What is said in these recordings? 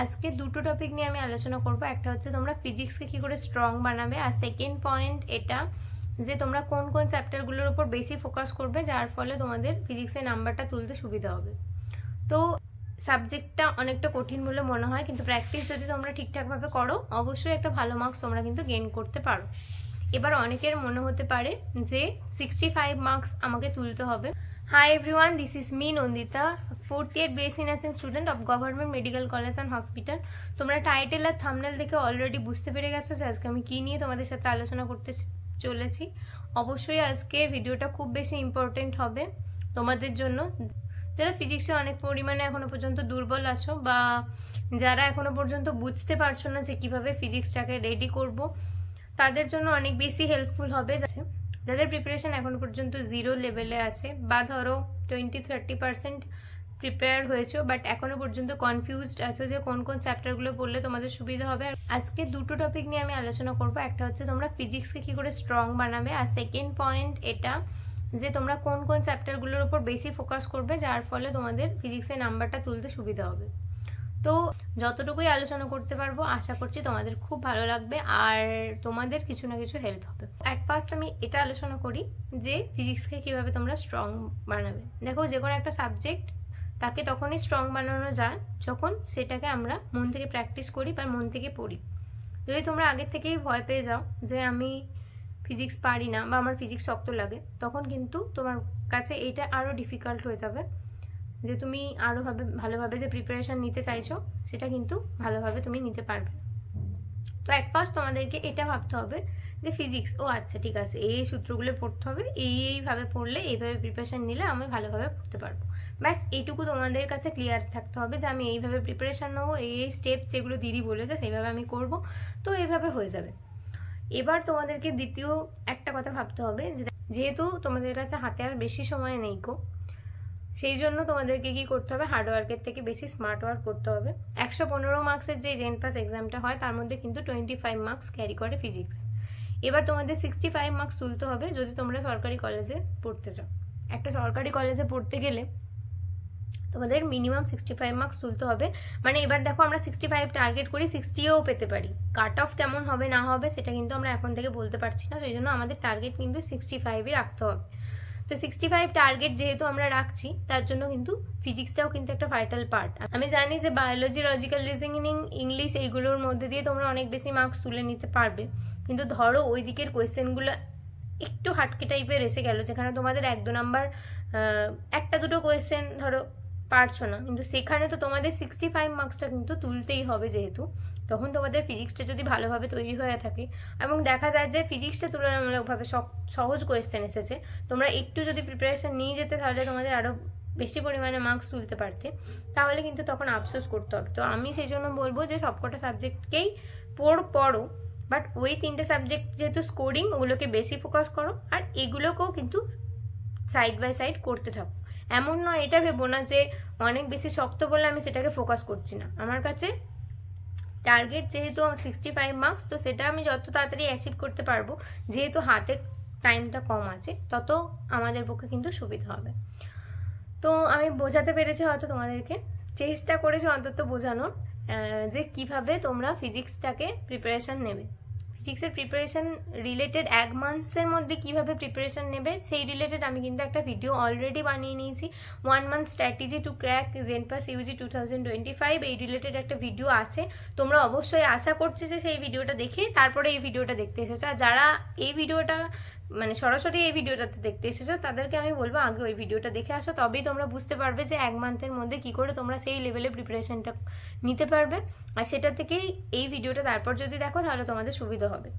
আজকে দুটো টপিক নিয়ে আমি আলোচনা করব। একটা হচ্ছে তোমরা ফিজিক্সকে কি করে স্ট্রং বানাবে, আর সেকেন্ড পয়েন্ট এটা যে তোমরা কোন কোন চ্যাপ্টারগুলোর উপর বেশি ফোকাস করবে যার ফলে তোমাদের ফিজিক্সের নাম্বারটা তুলতে সুবিধা হবে। তো সাবজেক্টটা অনেকটা কঠিন বলে মনে হয়, কিন্তু প্র্যাকটিস যদি তোমরা ঠিকঠাকভাবে করো অবশ্যই একটা ভালো মার্কস তোমরা কিন্তু গেইন করতে পারো। এবার অনেকের মনে হতে পারে যে 65 মার্কস আমাকে তুলতে হবে। Hi everyone, this is me Nandita, 4th year BSc Nursing student of Government Medical College and Hospital. তোমরা টাইটেল আর থাম্বনেল দেখে অলরেডি বুঝতে পেরে গেছো যে আজকে আমি কি নিয়ে তোমাদের সাথে আলোচনা করতে চলেছি। অবশ্যই আজকে ভিডিওটা খুব বেশি ইম্পর্টেন্ট হবে তোমাদের জন্য, যারা ফিজিক্সে অনেক পরিমাণে এখনো পর্যন্ত দুর্বল আছো বা যারা এখনো পর্যন্ত বুঝতে পারছো না যে কিভাবে ফিজিক্সটাকে রেডি করব, তাদের জন্য অনেক বেশি হেল্পফুল হবে। যাদের প্রিপারেশন এখনো পর্যন্ত 0 লেভেলে আছে বা ধরো 20-30% প্রিপেয়ার হয়েছো বাট এখনো পর্যন্ত কনফিউজড আছো যে কোন কোন চ্যাপ্টারগুলো পড়লে তোমাদের সুবিধা হবে। আজকে দুটো টপিক নিয়ে আমি আলোচনা করব। একটা হচ্ছে তোমরা ফিজিক্সকে কি করে স্ট্রং বানাবে, আর সেকেন্ড পয়েন্ট এটা যে তোমরা কোন কোন চ্যাপ্টারগুলোর উপর বেশি ফোকাস করবে যার ফলে তোমাদের ফিজিক্সের নাম্বারটা তুলতে সুবিধা হবে। তো যতটুকুই আলোচনা করতে পারবো আশা করছি তোমাদের খুব ভালো লাগবে আর তোমাদের কিছু না কিছু হেল্প হবে। অ্যাট ফার্স্ট আমি এটা আলোচনা করি যে ফিজিক্সকে কিভাবে তোমরা স্ট্রং বানাবে। দেখো, যে কোনো একটা সাবজেক্ট তাকে তখনই স্ট্রং বানানো যায় যখন সেটাকে আমরা মন থেকে প্র্যাকটিস করি বা মন থেকে পড়ি। যদি তোমরা আগের থেকেই ভয় পেয়ে যাও যে আমি ফিজিক্স পারি না বা আমার ফিজিক্স শক্ত লাগে, তখন কিন্তু তোমার কাছে এটা আরও ডিফিকাল্ট হয়ে যাবে যে তুমি আরও ভালোভাবে যে প্রিপারেশন নিতে চাইছো সেটা কিন্তু ভালোভাবে তুমি নিতে পারবে। তো অ্যাট ফার্স্ট তোমাদেরকে এটা ভাবতে হবে যে ফিজিক্স, ও আচ্ছা ঠিক আছে, এই সূত্রগুলো পড়তে হবে, এইভাবে পড়লে এইভাবে প্রিপারেশন নিলে আমি ভালোভাবে পড়তে পারবো। ব্যাস এইটুকু তোমাদের কাছে ক্লিয়ার থাকতে হবে যে আমি এইভাবে প্রিপারেশন নেবো, এই স্টেপ যেগুলো দিদি বলেছে সেইভাবে আমি করব, তো এইভাবে হয়ে যাবে। এবার তোমাদেরকে দ্বিতীয় একটা কথা ভাবতে হবে, যেহেতু তোমাদের কাছে হাতে আর বেশি সময় নেই গো, সেই জন্য তোমাদেরকে কি করতে হবে, হার্ডওয়ার্কের থেকে বেশি স্মার্ট ওয়ার্ক করতে হবে। 115 মার্কসের যে জেন পাস এক্সামটা হয় তার মধ্যে কিন্তু 25 মার্কস ক্যারি করে ফিজিক্স। এবার তোমাদের 65 মার্কস তুলতে হবে যদি তোমরা সরকারি কলেজে পড়তে চাও। একটা সরকারি কলেজে পড়তে গেলে তোমাদের মিনিমাম 65 মার্কস তুলতে হবে। মানে এবার দেখো, আমরা 65 টার্গেট করি, 60ও পেতে পারি। কাট অফ কেমন হবে না হবে সেটা কিন্তু আমরা এখন থেকে বলতে পারছি না, সেই জন্য আমাদের টার্গেট কিন্তু 65ই রাখতে হবে। তো 65 টার্গেট যেহেতু আমরা রাখছি, তার জন্য কিন্তু ফিজিক্সটাও কিন্তু একটা ভাইটাল পার্ট। আমি জানি যে বায়োলজি, লজিক্যাল রিজনিং, ইংলিশ এইগুলোর মধ্যে দিয়ে তোমরা অনেক বেশি মার্কস তুলে নিতে পারবে, কিন্তু ধরো ওই দিকের কোয়েশ্চেনগুলো একটু হাটকে টাইপের এসে গেল যেখানে তোমাদের 1-2 নাম্বার, একটা দুটো কোয়েশ্চেন ধরো পারছো না, কিন্তু সেখানে তো তোমাদের 65 মার্কসটা কিন্তু তুলতেই হবে। যেহেতু তখন তোমাদের ফিজিক্সটা যদি ভালোভাবে তৈরি হয়ে থাকে এবং দেখা যায় যে ফিজিক্সটা তুলনামূলকভাবে সহজ কোয়েশ্চেন এসেছে, তোমরা একটু যদি প্রিপারেশন নিয়ে যেতে তাহলে তোমাদের আরও বেশি পরিমাণে মার্কস তুলতে পারতে, তাহলে কিন্তু তখন আফসোস করতে হবে। তো আমি সেই জন্য বলবো যে সবকটা সাবজেক্টকেই পড়ো, বাট ওই 3টে সাবজেক্ট যেহেতু স্কোরিং, ওগুলোকে বেশি ফোকাস করো আর এগুলোকেও কিন্তু সাইড বাই সাইড করতে থাকো। এমন নয়, এটা ভেবো না যে অনেক বেশি শক্ত বলে আমি সেটাকে ফোকাস করছি না। আমার কাছে টার্গেট যেহেতু 65 মার্কস, তো সেটা আমি যত তাড়াতাড়ি অ্যাচিভ করতে পারবো, যেহেতু হাতে টাইমটা কম আছে, তত আমাদের পক্ষে কিন্তু সুবিধা হবে। তো আমি বোঝাতে পেরেছি হয়তো তোমাদেরকে, চেষ্টা করেছি অন্তত বোঝানোর যে কিভাবে তোমরা ফিজিক্সটাকে প্রিপারেশন নেবে। ফিজিক্সের প্রিপারেশন রিলেটেড 1 মান্থসের মধ্যে কিভাবে প্রিপারেশন নেবে সেই রিলেটেড আমি কিন্তু একটা ভিডিও অলরেডি বানিয়ে নিয়েছি। 1 month strategy to crack JENPAS UG 2025, এই রিলেটেড একটা ভিডিও আছে। তোমরা অবশ্যই আশা করছি যে সেই ভিডিওটা দেখে তারপরে এই ভিডিওটা দেখতে এসেছো, আর যারা এই ভিডিওটা মানে সরাসরি এই ভিডিওটাতে দেখতে এসেছো তাদেরকে আমি বলবো আগে ওই ভিডিওটা দেখে আসো, তবেই তোমরা বুঝতে পারবে যে 1 মান্থের মধ্যে কি করে তোমরা সেই লেভেলে প্রিপারেশনটা নিতে পারবে। আর সেটা থেকেই এই ভিডিওটা তারপর যদি দেখো তাহলে তোমাদের সুবিধা হবে,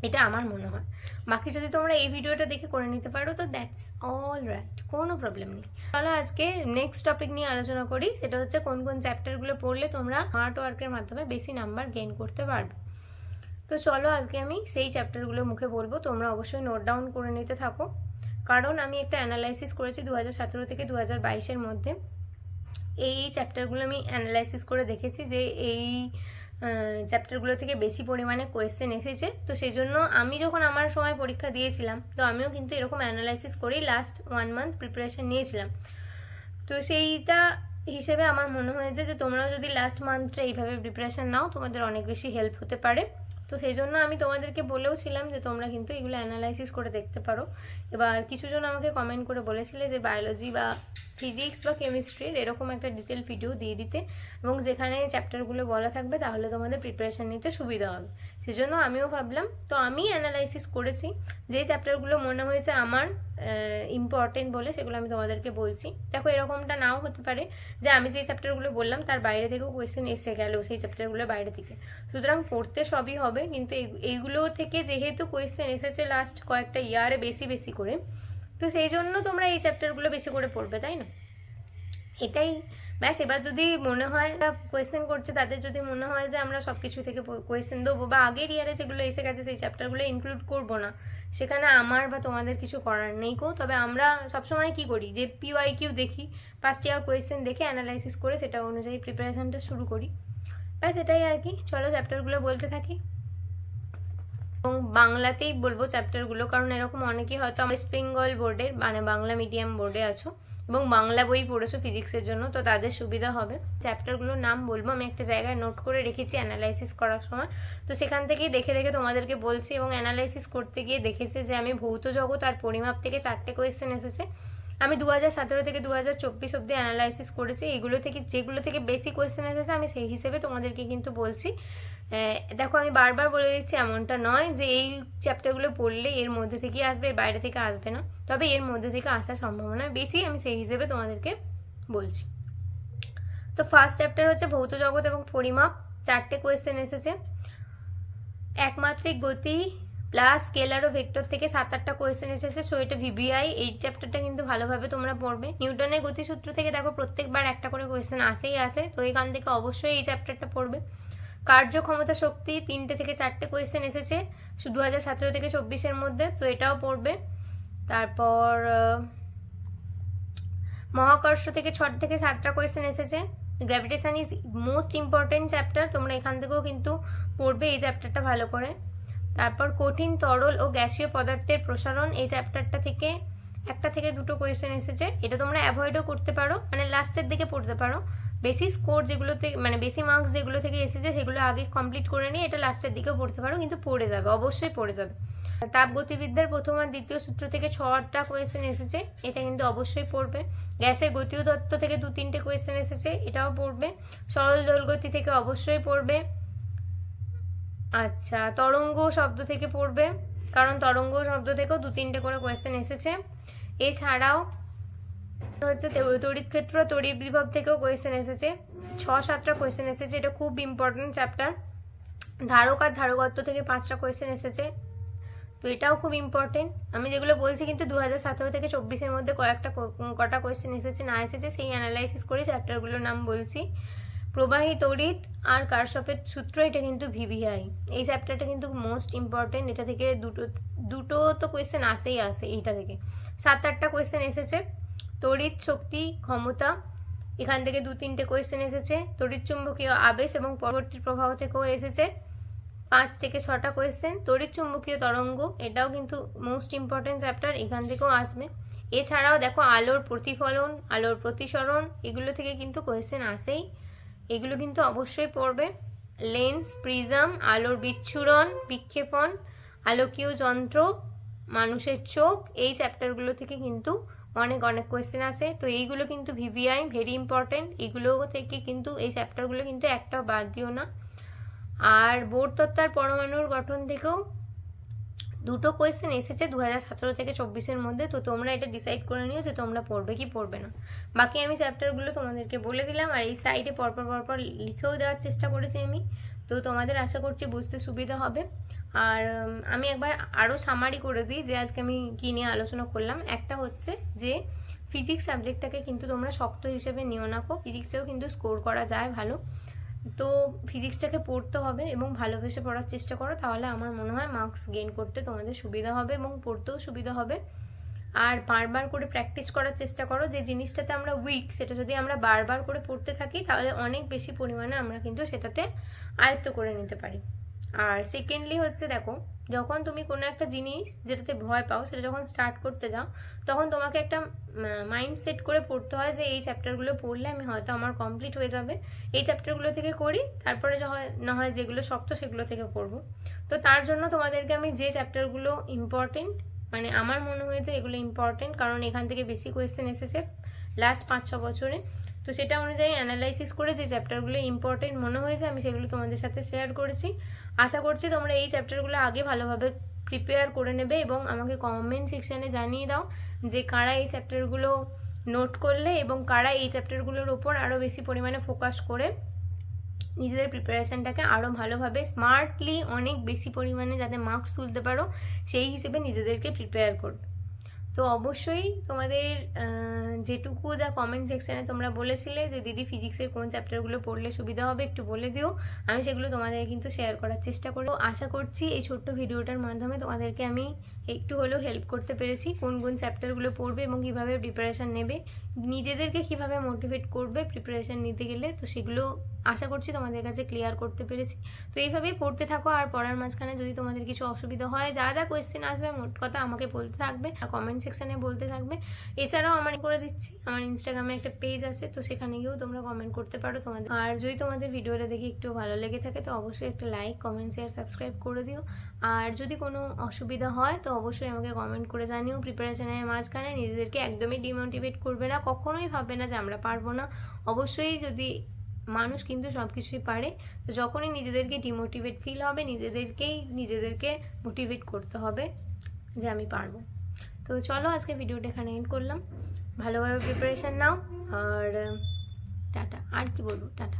এটা আমার মনে হয়। বাকি যদি তোমরা এই ভিডিওটা দেখে করে নিতে পারো তো দ্যাটস অল রাইট, কোনো প্রবলেম নেই। চলো আজকে নেক্সট টপিক নিয়ে আলোচনা করি, সেটা হচ্ছে কোন কোন চ্যাপ্টারগুলো পড়লে তোমরা হার্ড ওয়ার্কের মাধ্যমে বেশি নাম্বার গেইন করতে পারবে। তো চলো আজকে আমি সেই চ্যাপ্টারগুলো মুখে বলবো, তোমরা অবশ্যই নোট ডাউন করে নিতে থাকো, কারণ আমি একটা অ্যানালাইসিস করেছি 2017 থেকে 2022-এর মধ্যে। এই চ্যাপ্টারগুলো আমি অ্যানালাইসিস করে দেখেছি যে এই চ্যাপ্টারগুলো থেকে বেশি পরিমাণে কোয়েশ্চেন এসেছে। তো সেই জন্য আমি যখন আমার সময় পরীক্ষা দিয়েছিলাম, তো আমিও কিন্তু এরকম অ্যানালাইসিস করেই লাস্ট 1 মান্থ প্রিপারেশন নিয়েছিলাম। তো সেইটা হিসেবে আমার মনে হয়েছে যে তোমরাও যদি লাস্ট মান্থটা এইভাবে প্রিপারেশন নাও তোমাদের অনেক বেশি হেল্প হতে পারে। তো সেই জন্য আমি তোমাদেরকে বলেও ছিলাম যে তোমরা কিন্তু এগুলো অ্যানালাইসিস করে দেখতে পারো। এবার কিছুজন আমাকে কমেন্ট করে বলেছিলে যে বায়োলজি বা ফিজিক্স বা কেমিস্ট্রির এরকম একটা ডিটেল ভিডিও দিয়ে দিতে, এবং যেখানে চ্যাপ্টারগুলো বলা থাকবে, তাহলে তোমাদের প্রিপারেশান নিতে সুবিধা হবে। সেজন্য আমিও ভাবলাম, তো আমি অ্যানালাইসিস করেছি, যে চ্যাপ্টারগুলো মনে হয়েছে আমার ইম্পর্টেন্ট বলে সেগুলো আমি তোমাদেরকে বলছি। দেখো এরকমটা নাও হতে পারে যে আমি যে চ্যাপ্টারগুলো বললাম তার বাইরে থেকেও কোয়েশ্চেন এসে গেল সেই চ্যাপ্টারগুলোর বাইরে থেকে, সুতরাং পড়তে সবই হবে। কিন্তু এইগুলো থেকে যেহেতু কোয়েশ্চেন এসেছে লাস্ট কয়েকটা ইয়ারে বেশি করে, তো সেই জন্য তোমরা এই চ্যাপ্টারগুলো বেশি করে পড়বে, তাই না? এটাই ব্যাস। এবার যদি মনে হয় কোয়েশ্চেন করছে, তাদের যদি মনে হয় যে আমরা সব কিছু থেকে কোয়েশ্চেন দেবো বা আগের ইয়ারে যেগুলো এসে গেছে সেই চ্যাপ্টারগুলো ইনক্লুড করবো না, সেখানে আমার বা তোমাদের কিছু করার নেই কো। তবে আমরা সবসময় কি করি যে PYQ দেখি, ফার্স্ট ইয়ার কোয়েশ্চেন দেখে অ্যানালাইসিস করে সেটা অনুযায়ী প্রিপারেশনটা শুরু করি, ব্যাস এটাই আর কি। চলো চ্যাপ্টারগুলো বলতে থাকি, এবং বাংলাতেই বলবো চ্যাপ্টারগুলো, কারণ এরকম অনেকেই হয়তো ওয়েস্ট বেঙ্গল বোর্ডের মানে বাংলা মিডিয়াম বোর্ডে আছো এবং বাংলা বই পড়েছো ফিজিক্সের জন্য, তো তাদের সুবিধা হবে। চ্যাপ্টারগুলোর নাম বলবো, আমি একটা জায়গায় নোট করে রেখেছি অ্যানালাইসিস করার সময়, তো সেখান থেকেই দেখে দেখে তোমাদেরকে বলছি। এবং অ্যানালাইসিস করতে গিয়ে দেখেছি যে আমি ভৌত জগৎ আর পরিমাপ থেকে 4টে কোয়েশ্চেন এসেছে। আমি 2017 থেকে 2024 অব্দি অ্যানালাইসিস করেছি। এগুলো থেকে যেগুলো থেকে বেশি কোয়েশ্চেন এসেছে আমি সেই হিসেবে তোমাদেরকে কিন্তু বলছি। দেখো আমি বারবার বলে দিচ্ছি, এমনটা নয় যে এই চ্যাপ্টারগুলো পড়লে এর মধ্যে থেকে আসবে, এর বাইরে থেকে আসবে না, তবে এর মধ্যে থেকে আসার সম্ভাবনা বেশি, আমি সেই হিসেবে তোমাদেরকে বলছি। তো ফার্স্ট চ্যাপ্টার হচ্ছে ভৌত জগৎ এবং পরিমাপ। 4টে কোয়েশ্চেন এসেছে। একমাত্রিক গতি প্লাস স্কেলার ও ভেক্টর থেকে 7-8টা কোয়েশ্চেন এসেছে। সো এটা VBI। এই চ্যাপ্টারটা কিন্তু ভালোভাবে তোমরা পড়বে। নিউটনের গতিসূত্র থেকে দেখো প্রত্যেকবার একটা করে কোয়েশ্চেন আসেই আসে, তো এখান থেকে অবশ্যই এই চ্যাপ্টারটা পড়বে। কার্যক্ষমতা শক্তি 3টে থেকে 4টে কোয়েশ্চেন এসেছে 2017 থেকে 24-এর মধ্যে, তো এটাও পড়বে। তারপর মহাকর্ষ থেকে 6 থেকে 7টা কোয়েশ্চেন এসেছে। Gravitation is most important chapter, তোমরা এখান থেকেও কিন্তু পড়বে এই চ্যাপ্টারটা ভালো করে। তারপর কঠিন তরল ও গ্যাসীয় পদার্থের প্রসারণ, এই চ্যাপ্টারটা থেকে 1টা থেকে 2টো কোয়েশ্চেন এসেছে। এটা তোমরা অ্যাভয়েডও করতে পারো, মানে লাস্টের দিকে পড়তে পারো। বেশি স্কোর যেগুলোতে মানে বেশি মার্কস যেগুলো থেকে এসেছে সেগুলো আগে কমপ্লিট করে নিয়ে এটা লাস্টের দিকেও পড়তে পারো, কিন্তু পড়ে যাবে, অবশ্যই পড়ে যাবে। তাপগতিবিদ্যার প্রথম আর দ্বিতীয় সূত্র থেকে 6টা কোয়েশ্চেন এসেছে, এটা কিন্তু অবশ্যই পড়বে। গ্যাসের গতীয় তত্ত্ব থেকে 2-3টে কোয়েশ্চেন এসেছে, এটাও পড়বে। সরল দোলগতি থেকে অবশ্যই পড়বে। আচ্ছা, তরঙ্গ শব্দ থেকে পড়বে, কারণ তরঙ্গ শব্দ থেকেও 2-3টে করে কোয়েশ্চেন এসেছে। এছাড়াও হচ্ছে তড়িৎ ক্ষেত্র তড়িৎ বিভব থেকেও কোয়েশ্চেন এসেছে, 6-7টা কোয়েশ্চেন এসেছে, এটা খুব ইম্পর্টেন্ট চ্যাপ্টার। ধারক আর ধারকত্ব থেকে 5টা কোয়েশ্চেন এসেছে, তো এটাও খুব ইম্পর্টেন্ট। আমি যেগুলো বলছি কিন্তু 2017 থেকে 24-এর মধ্যে কটা কোয়েশ্চেন এসেছে না এসেছে সেই অ্যানালাইসিস করে চ্যাপ্টারগুলোর নাম বলছি। প্রবাহী তড়িৎ আর কারশফের সূত্র, এটা কিন্তু VBI। এই চ্যাপ্টারটা কিন্তু মোস্ট ইম্পর্টেন্ট, এটা থেকে দুটো তো কোয়েশ্চেন আসেই আসে, এইটা থেকে 7-8টা কোয়েশ্চেন এসেছে। তড়িৎ শক্তি ক্ষমতা, এখান থেকে 2-3টে কোয়েশ্চেন এসেছে। তড়িৎ চুম্বকীয় আবেশ এবং পরবর্তী প্রবাহ থেকেও এসেছে 5 থেকে 6টা কোয়েশ্চেন। তড়িৎ চুম্বকীয় তরঙ্গ, এটাও কিন্তু মোস্ট ইম্পর্টেন্ট চ্যাপ্টার, এখান থেকেও আসবে। এছাড়াও দেখো আলোর প্রতিফলন, আলোর প্রতিসরণ, এগুলো থেকে কিন্তু কোয়েশ্চেন আসেই, এগুলো কিন্তু অবশ্যই পড়বে। লেন্স, প্রিজম, আলোর বিচ্ছুরণ, বিক্ষেপণ, আলোকীয় যন্ত্র, মানুষের চোখ, এই চ্যাপ্টারগুলো থেকে কিন্তু অনেক কোয়েশ্চেন আসে, তো এইগুলো কিন্তু VBI ভেরি ইম্পর্টেন্ট। এগুলো থেকে কিন্তু এই চ্যাপ্টারগুলো কিন্তু একটাও বাদ দিও না। আর বোর তত্ত্ব আর পরমাণুর গঠন থেকেও 2টো কোয়েশ্চেন এসেছে 2017 থেকে 24-এর মধ্যে, তো তোমরা এটা ডিসাইড করে নিও যে তোমরা পড়বে কি পড়বে না। বাকি আমি চ্যাপ্টারগুলো তোমাদেরকে বলে দিলাম, আর এই সাইডে পরপর লিখেও দেওয়ার চেষ্টা করেছি আমি, তো তোমাদের আশা করছি বুঝতে সুবিধা হবে। আর আমি একবার আরও সামারি করে দিই যে আজকে আমি কী নিয়ে আলোচনা করলাম। একটা হচ্ছে যে ফিজিক্স সাবজেক্টটাকে কিন্তু তোমরা শক্ত হিসেবে নিও না, ফিজিক্সেও কিন্তু স্কোর করা যায় ভালো, তো ফিজিক্সটাকে পড়তে হবে এবং ভালোবেসে পড়ার চেষ্টা করো, তাহলে আমার মনে হয় মার্কস গেইন করতে তোমাদের সুবিধা হবে এবং পড়তেও সুবিধা হবে। আর বারবার করে প্র্যাকটিস করার চেষ্টা করো, যে জিনিসটাতে আমরা উইক সেটা যদি আমরা বারবার করে পড়তে থাকি তাহলে অনেক বেশি পরিমাণে আমরা কিন্তু সেটাতে আয়ত্ত করে নিতে পারি। আর সেকেন্ডলি হচ্ছে দেখো, যখন তুমি কোনো একটা জিনিস যেটাতে ভয় পাও সেটা যখন স্টার্ট করতে যাও, তখন তোমাকে একটা মাইন্ড সেট করে পড়তে হয় যে এই চ্যাপ্টারগুলো পড়লে আমি হয়তো আমার কমপ্লিট হয়ে যাবে, এই চ্যাপ্টারগুলো থেকে করি, তারপরে না হয় যেগুলো শক্ত সেগুলো থেকে পড়বো। তো তার জন্য তোমাদেরকে আমি যে চ্যাপ্টারগুলো ইম্পর্টেন্ট, মানে আমার মনে হয়েছে এগুলো ইম্পর্টেন্ট কারণ এখান থেকে বেশি কোয়েশ্চেন এসেছে লাস্ট 5-6 বছরে, তো সেটা অনুযায়ী অ্যানালাইসিস করে যে চ্যাপ্টারগুলো ইম্পর্টেন্ট মনে হয়েছে আমি সেগুলো তোমাদের সাথে শেয়ার করেছি। আশা করছি তোমরা এই চ্যাপ্টারগুলো আগে ভালোভাবে প্রিপেয়ার করে নেবে এবং আমাকে কমেন্ট সেকশানে জানিয়ে দাও যে কারা এই চ্যাপ্টারগুলো নোট করলে এবং কারা এই চ্যাপ্টারগুলোর ওপর আরও বেশি পরিমাণে ফোকাস করে নিজেদের প্রিপারেশানটাকে আরও ভালোভাবে স্মার্টলি অনেক বেশি পরিমাণে যাতে মার্কস তুলতে পারো সেই হিসেবে নিজেদেরকে প্রিপেয়ার করবে। তো অবশ্যই তোমাদের যেটুকু যা কমেন্ট সেকশানে তোমরা বলেছিলে যে দিদি ফিজিক্সের কোন চ্যাপ্টারগুলো পড়লে সুবিধা হবে একটু বলে দিও, আমি সেগুলো তোমাদের কিন্তু শেয়ার করার চেষ্টা করব। আশা করছি এই ছোট্ট ভিডিওটার মাধ্যমে তোমাদেরকে আমি একটু হলেও হেল্প করতে পেরেছি কোন কোন চ্যাপ্টারগুলো পড়বে এবং কীভাবে প্রিপারেশান নেবে, নিজেদেরকে কীভাবে মোটিভেট করবে প্রিপারেশান নিতে গেলে, তো সেগুলো আশা করছি তোমাদের কাছে ক্লিয়ার করতে পেরেছি। তো এইভাবেই পড়তে থাকো, আর পড়ার মাঝখানে যদি তোমাদের কিছু অসুবিধা হয়, যা যা কোয়েশ্চেন আসবে মোট কথা আমাকে বলতে থাকবে, কমেন্ট সেকশানে বলতে থাকবে। এছাড়াও আমার করে দিচ্ছি আমার ইনস্টাগ্রামে একটা পেজ আছে, তো সেখানে গিয়েও তোমরা কমেন্ট করতে পারো তোমাদের। আর যদি তোমাদের ভিডিওটা দেখে একটু ভালো লেগে থাকে তো অবশ্যই একটা লাইক, কমেন্ট, শেয়ার, সাবস্ক্রাইব করে দিও। আর যদি কোনো অসুবিধা হয় তো অবশ্যই আমাকে কমেন্ট করে জানিও। প্রিপারেশনের মাঝখানে নিজেদেরকে একদমই ডিমোটিভেট করবে না, কখনোই ভাববে না যে আমরা পারবো না। অবশ্যই যদি মানুষ কিন্তু সব কিছুই পারে, তো যখনই নিজেদেরকে ডিমোটিভেট ফিল হবে নিজেদেরকে মোটিভেট করতে হবে যে আমি পারবো। তো চলো আজকে ভিডিওটা এখানে এন্ড করলাম, ভালোভাবে প্রিপারেশান নাও, আর টাটা। আর কি বলবো, টাটা।